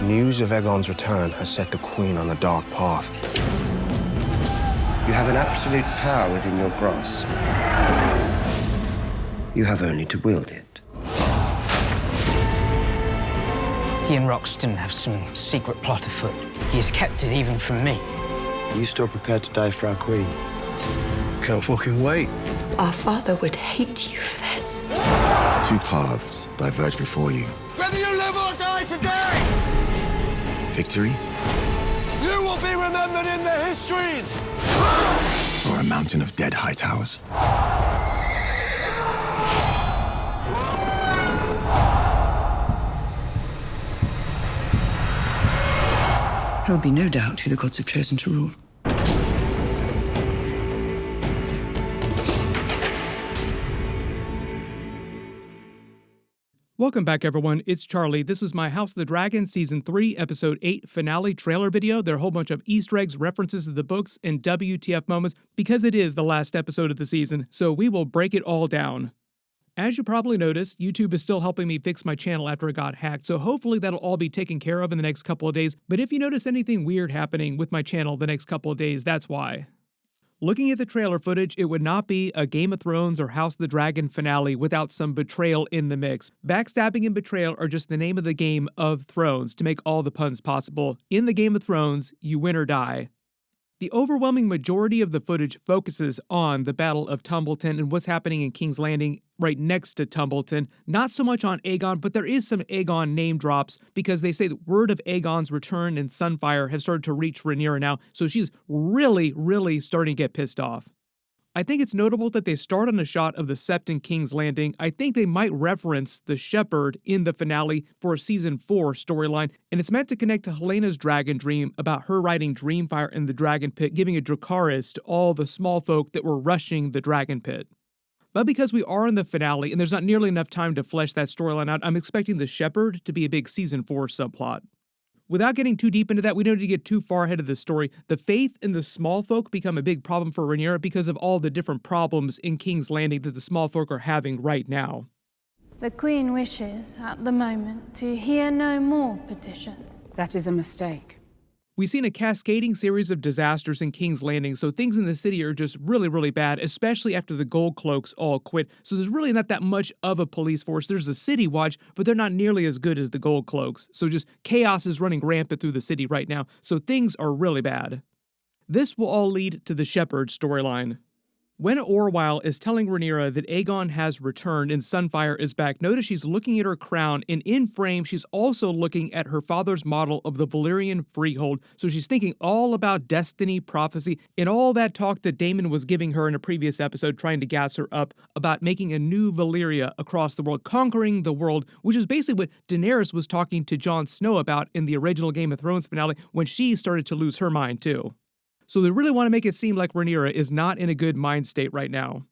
News of Aegon's return has set the Queen on a dark path. You have an absolute power within your grasp. You have only to wield it. He and Roxton have some secret plot afoot. He has kept it even from me. Are you still prepared to die for our Queen? Can't fucking wait. Our father would hate you for this. Two paths diverge before you. Whether you live or die today, Victory, you will be remembered in the histories. or a mountain of dead Hightowers. There'll be no doubt who the gods have chosen to rule. Welcome back, everyone. It's Charlie. This is my House of the Dragon Season 3, Episode 8 finale trailer video. There are a whole bunch of Easter eggs, references to the books, and WTF moments because it is the last episode of the season, so we will break it all down. As you probably noticed, YouTube is still helping me fix my channel after it got hacked, so hopefully that'll all be taken care of in the next couple of days, but if you notice anything weird happening with my channel the next couple of days, that's why. Looking at the trailer footage, it would not be a Game of Thrones or House of the Dragon finale without some betrayal in the mix. Backstabbing and betrayal are just the name of the Game of Thrones, to make all the puns possible. In the Game of Thrones, you win or die. The overwhelming majority of the footage focuses on the Battle of Tumbleton and what's happening in King's Landing right next to Tumbleton. Not so much on Aegon, but there is some Aegon name drops because they say the word of Aegon's return and Sunfyre have started to reach Rhaenyra now, so she's really starting to get pissed off. I think it's notable that they start on a shot of the Sept in King's Landing. I think they might reference the Shepherd in the finale for a Season 4 storyline, and it's meant to connect to Helena's dragon dream about her riding Dreamfire in the Dragonpit, giving a Dracarys to all the small folk that were rushing the Dragonpit. But because we are in the finale and there's not nearly enough time to flesh that storyline out, I'm expecting the Shepherd to be a big Season 4 subplot. Without getting too deep into that, we don't need to get too far ahead of the story. The faith in the small folk become a big problem for Rhaenyra because of all the different problems in King's Landing that the small folk are having right now. The Queen wishes, at the moment, to hear no more petitions. That is a mistake. We've seen a cascading series of disasters in King's Landing, so things in the city are just really bad, especially after the Gold Cloaks all quit. So there's really not that much of a police force. There's a city watch, but they're not nearly as good as the Gold Cloaks. So just chaos is running rampant through the city right now, so things are really bad. This will all lead to the Shepherd storyline. When Orwyle is telling Rhaenyra that Aegon has returned and Sunfyre is back, notice she's looking at her crown, and in frame she's also looking at her father's model of the Valyrian freehold, so she's thinking all about destiny, prophecy, and all that talk that Daemon was giving her in a previous episode trying to gas her up about making a new Valyria across the world, conquering the world, which is basically what Daenerys was talking to Jon Snow about in the original Game of Thrones finale when she started to lose her mind too. So they really want to make it seem like Rhaenyra is not in a good mind state right now.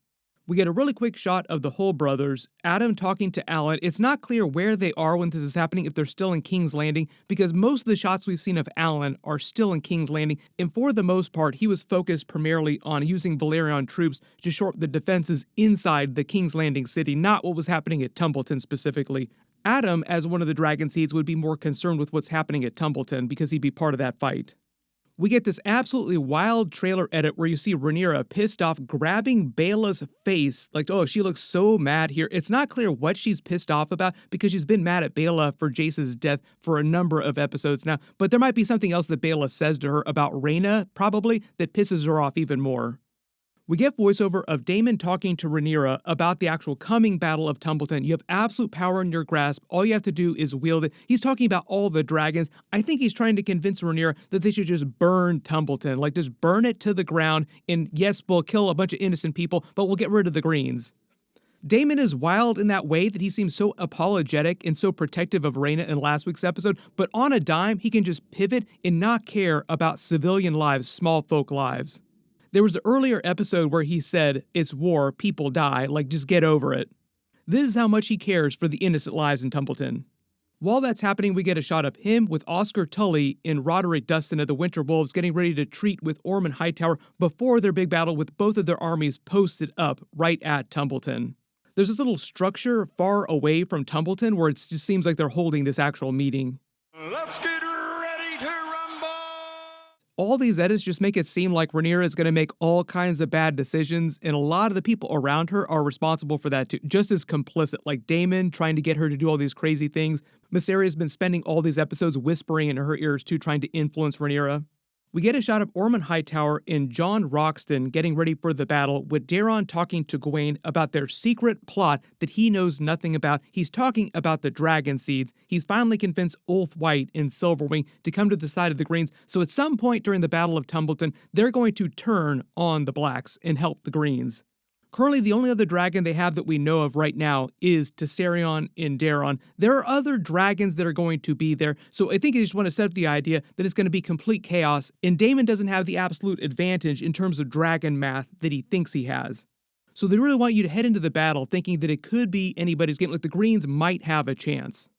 We get a really quick shot of the Hull brothers, Adam talking to Alan. It's not clear where they are when this is happening, if they're still in King's Landing, because most of the shots we've seen of Alan are still in King's Landing, and for the most part, he was focused primarily on using Valyrian troops to shore up the defenses inside the King's Landing city, not what was happening at Tumbleton specifically. Adam, as one of the Dragonseeds, would be more concerned with what's happening at Tumbleton because he'd be part of that fight. We get this absolutely wild trailer edit where you see Rhaenyra pissed off grabbing Baela's face, like, oh, she looks so mad here. It's not clear what she's pissed off about because she's been mad at Baela for Jace's death for a number of episodes now, but there might be something else that Baela says to her about Rhaena, probably, that pisses her off even more. We get voiceover of Daemon talking to Rhaenyra about the actual coming Battle of Tumbleton. You have absolute power in your grasp. All you have to do is wield it. He's talking about all the dragons. I think he's trying to convince Rhaenyra that they should just burn Tumbleton. Like, just burn it to the ground. And yes, we'll kill a bunch of innocent people, but we'll get rid of the Greens. Daemon is wild in that way that he seems so apologetic and so protective of Rhaena in last week's episode, but on a dime, he can just pivot and not care about civilian lives, small folk lives. There was an earlier episode where he said, it's war, people die, like just get over it. This is how much he cares for the innocent lives in Tumbleton. While that's happening, we get a shot of him with Oscar Tully and Roderick Dustin of the Winter Wolves getting ready to treat with Ormund Hightower before their big battle with both of their armies posted up right at Tumbleton. There's this little structure far away from Tumbleton where it just seems like they're holding this actual meeting. Let's get All these edits just make it seem like Rhaenyra is going to make all kinds of bad decisions, and a lot of the people around her are responsible for that too, just as complicit, like Daemon trying to get her to do all these crazy things. Mysaria's been spending all these episodes whispering in her ears too, trying to influence Rhaenyra. We get a shot of Ormund Hightower and Jon Roxton getting ready for the battle, with Daeron talking to Gawain about their secret plot that he knows nothing about. He's talking about the Dragonseeds. He's finally convinced Ulf White and Silverwing to come to the side of the Greens, so at some point during the Battle of Tumbleton, they're going to turn on the Blacks and help the Greens. Currently, the only other dragon they have that we know of right now is Tessarion and Daeron. There are other dragons that are going to be there, so I think I just want to set up the idea that it's going to be complete chaos, and Daemon doesn't have the absolute advantage in terms of dragon math that he thinks he has. So they really want you to head into the battle thinking that it could be anybody's game, like the Greens might have a chance.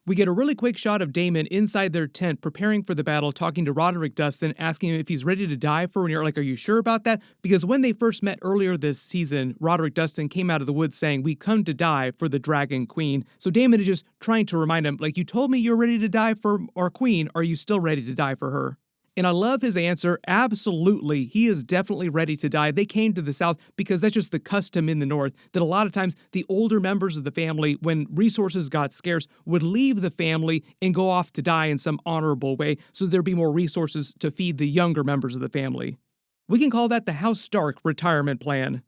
We get a really quick shot of Daemon inside their tent preparing for the battle, talking to Roderick Dustin, asking him if he's ready to die for Rhaenyra. Like, are you sure about that? Because when they first met earlier this season, Roderick Dustin came out of the woods saying, "We come to die for the Dragon Queen." So Daemon is just trying to remind him, like, you told me you're ready to die for our queen. Are you still ready to die for her? And I love his answer. Absolutely. He is definitely ready to die. They came to the South because that's just the custom in the North, that a lot of times the older members of the family, when resources got scarce, would leave the family and go off to die in some honorable way so there'd be more resources to feed the younger members of the family. We can call that the House Stark retirement plan.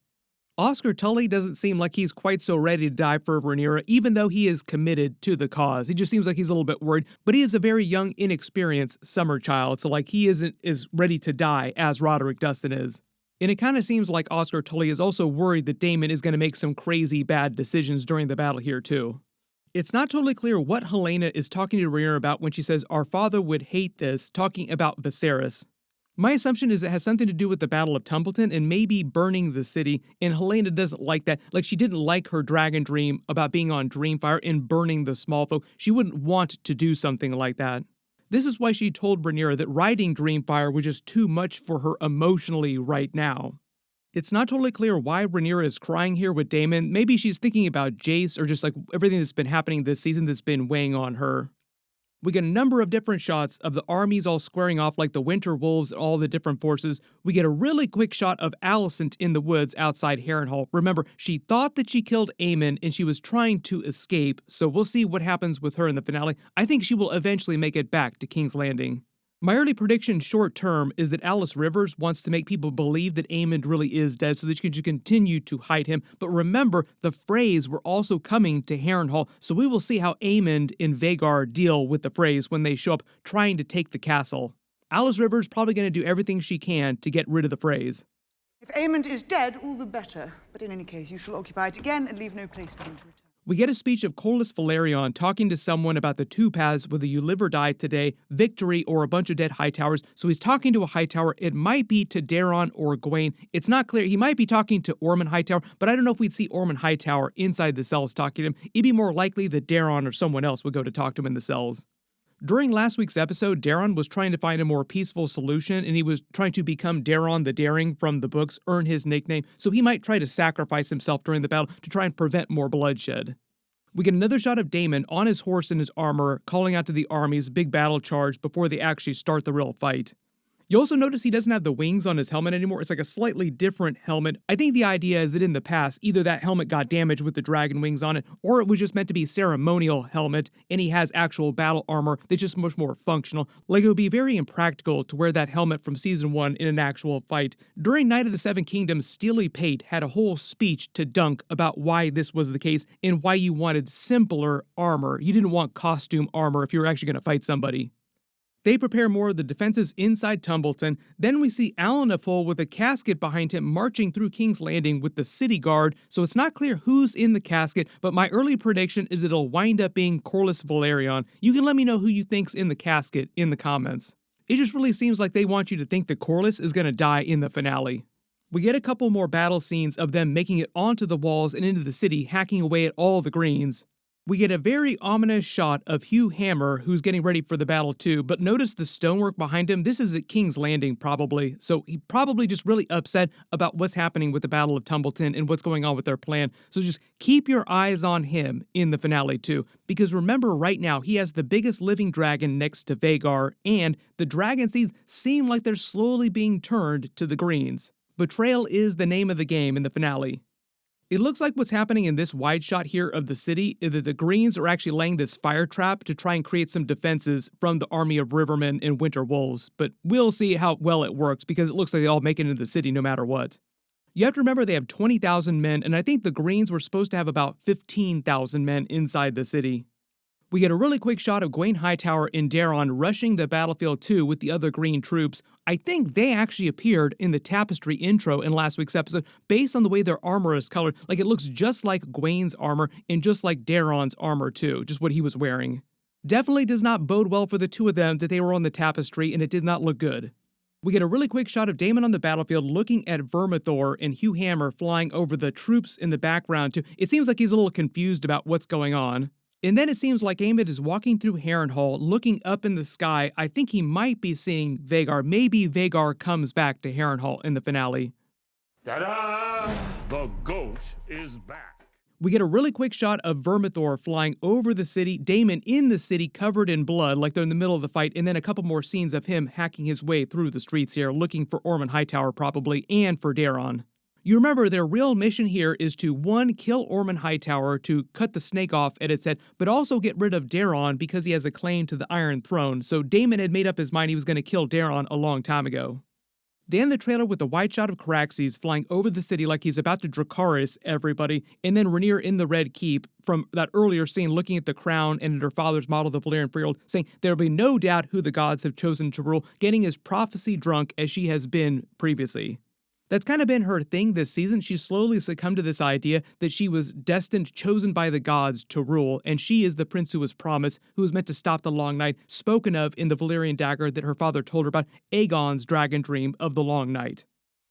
Oscar Tully doesn't seem like he's quite so ready to die for Rhaenyra, even though he is committed to the cause. He just seems like he's a little bit worried, but he is a very young, inexperienced summer child, so like he isn't as ready to die as Roderick Dustin is. And it kind of seems like Oscar Tully is also worried that Daemon is going to make some crazy bad decisions during the battle here too. It's not totally clear what Helaena is talking to Rhaenyra about when she says, "Our father would hate this," talking about Viserys. My assumption is it has something to do with the Battle of Tumbleton and maybe burning the city, and Helaena doesn't like that. Like, she didn't like her dragon dream about being on Dreamfire and burning the small folk. She wouldn't want to do something like that. This is why she told Rhaenyra that riding Dreamfire was just too much for her emotionally right now. It's not totally clear why Rhaenyra is crying here with Daemon. Maybe she's thinking about Jace or just like everything that's been happening this season that's been weighing on her. We get a number of different shots of the armies all squaring off like the Winter Wolves and all the different forces. We get a really quick shot of Alicent in the woods outside Harrenhal. Remember, she thought that she killed Aemond and she was trying to escape, so we'll see what happens with her in the finale. I think she will eventually make it back to King's Landing. My early prediction short term is that Alys Rivers wants to make people believe that Aemond really is dead so that she can just continue to hide him. But remember, the Freys were also coming to Harrenhal, so we will see how Aemond and Vhagar deal with the Freys when they show up trying to take the castle. Alys Rivers probably going to do everything she can to get rid of the Freys. If Aemond is dead, all the better. But in any case, you shall occupy it again and leave no place for him to return. We get a speech of Corlys Velaryon talking to someone about the two paths, whether you live or die today, victory or a bunch of dead Hightowers. So he's talking to a Hightower. It might be to Daeron or Gawain. It's not clear. He might be talking to Ormund Hightower, but I don't know if we'd see Ormund Hightower inside the cells talking to him. It'd be more likely that Daeron or someone else would go to talk to him in the cells. During last week's episode, Daeron was trying to find a more peaceful solution, and he was trying to become Daeron the Daring from the books, earn his nickname, so he might try to sacrifice himself during the battle to try and prevent more bloodshed. We get another shot of Daemon on his horse in his armor, calling out to the army's big battle charge before they actually start the real fight. You also notice he doesn't have the wings on his helmet anymore. It's like a slightly different helmet. I think the idea is that in the past, either that helmet got damaged with the dragon wings on it, or it was just meant to be a ceremonial helmet, and he has actual battle armor that's just much more functional. Like, it would be very impractical to wear that helmet from Season 1 in an actual fight. During Night of the Seven Kingdoms, Steely Pate had a whole speech to Dunk about why this was the case, and why you wanted simpler armor. You didn't want costume armor if you were actually going to fight somebody. They prepare more of the defenses inside Tumbleton. Then we see Alenafol with a casket behind him marching through King's Landing with the city guard, so it's not clear who's in the casket, but my early prediction is it'll wind up being Corlys Velaryon. You can let me know who you think's in the casket in the comments. It just really seems like they want you to think that Corlys is going to die in the finale. We get a couple more battle scenes of them making it onto the walls and into the city, hacking away at all the greens. We get a very ominous shot of Hugh Hammer, who's getting ready for the battle too, but notice the stonework behind him. This is at King's Landing, probably, so he probably just really upset about what's happening with the Battle of Tumbleton and what's going on with their plan. So just keep your eyes on him in the finale too, because remember right now, he has the biggest living dragon next to Vhagar, and the Dragonseeds seem like they're slowly being turned to the Greens. Betrayal is the name of the game in the finale. It looks like what's happening in this wide shot here of the city is that the Greens are actually laying this fire trap to try and create some defenses from the army of Rivermen and Winter Wolves, but we'll see how well it works because it looks like they all make it into the city no matter what. You have to remember they have 20,000 men, and I think the Greens were supposed to have about 15,000 men inside the city. We get a really quick shot of Gwaine Hightower and Daeron rushing the battlefield too with the other Green troops. I think they actually appeared in the tapestry intro in last week's episode based on the way their armor is colored. Like it looks just like Gwaine's armor and just like Daeron's armor too, just what he was wearing. Definitely does not bode well for the two of them that they were on the tapestry, and it did not look good. We get a really quick shot of Daemon on the battlefield looking at Vermithor and Hugh Hammer flying over the troops in the background too. It seems like he's a little confused about what's going on. And then it seems like Aemond is walking through Harrenhal, looking up in the sky. I think he might be seeing Vhagar. Maybe Vhagar comes back to Harrenhal in the finale. Ta-da! The goat is back. We get a really quick shot of Vermithor flying over the city, Daemon in the city covered in blood like they're in the middle of the fight, and then a couple more scenes of him hacking his way through the streets here, looking for Ormund Hightower probably, and for Daeron. You remember their real mission here is to, one, kill Ormund Hightower to cut the snake off at its head, but also get rid of Daeron because he has a claim to the Iron Throne, so Daemon had made up his mind he was going to kill Daeron a long time ago. They end the trailer with a wide shot of Caraxes flying over the city like he's about to Dracarys everybody, and then Rhaenyra in the Red Keep from that earlier scene looking at the crown and at her father's model of the Valyrian Freehold, saying there'll be no doubt who the gods have chosen to rule, getting as prophecy drunk as she has been previously. That's kind of been her thing this season. She's slowly succumbed to this idea that she was destined, chosen by the gods to rule, and she is the prince who was promised, who was meant to stop the Long Night, spoken of in the Valyrian dagger that her father told her about, Aegon's dragon dream of the Long Night.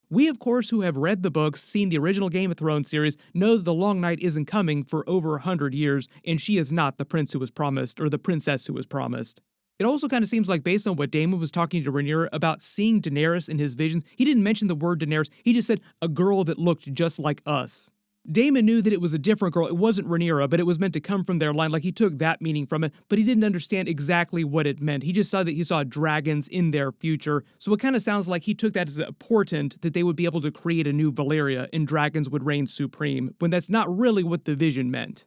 We, of course, who have read the books, seen the original Game of Thrones series, know that the Long Night isn't coming for over 100 years, and she is not the prince who was promised, or the princess who was promised. It also kind of seems like based on what Daemon was talking to Rhaenyra about seeing Daenerys in his visions, he didn't mention the word Daenerys, he just said a girl that looked just like us. Daemon knew that it was a different girl, it wasn't Rhaenyra, but it was meant to come from their line, like he took that meaning from it, but he didn't understand exactly what it meant. He just saw that he saw dragons in their future, so it kind of sounds like he took that as a portent that they would be able to create a new Valyria and dragons would reign supreme, when that's not really what the vision meant.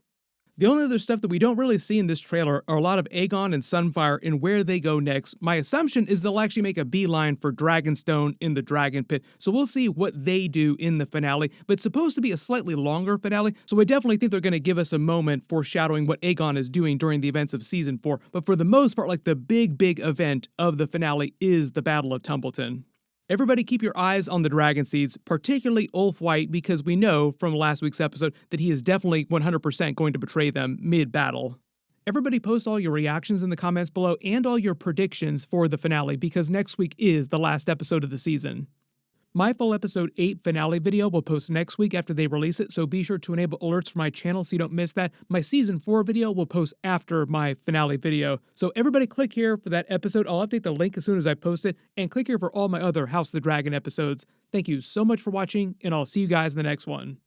The only other stuff that we don't really see in this trailer are a lot of Aegon and Sunfyre and where they go next. My assumption is they'll actually make a beeline for Dragonstone in the Dragonpit, so we'll see what they do in the finale, but it's supposed to be a slightly longer finale, so I definitely think they're going to give us a moment foreshadowing what Aegon is doing during the events of Season 4, but for the most part, like the big event of the finale is the Battle of Tumbleton. Everybody keep your eyes on the Dragonseeds, particularly Ulf White, because we know from last week's episode that he is definitely 100% going to betray them mid-battle. Everybody post all your reactions in the comments below and all your predictions for the finale, because next week is the last episode of the season. My full episode 8 finale video will post next week after they release it, so be sure to enable alerts for my channel so you don't miss that. My season 4 video will post after my finale video. So everybody click here for that episode. I'll update the link as soon as I post it, and click here for all my other House of the Dragon episodes. Thank you so much for watching, and I'll see you guys in the next one.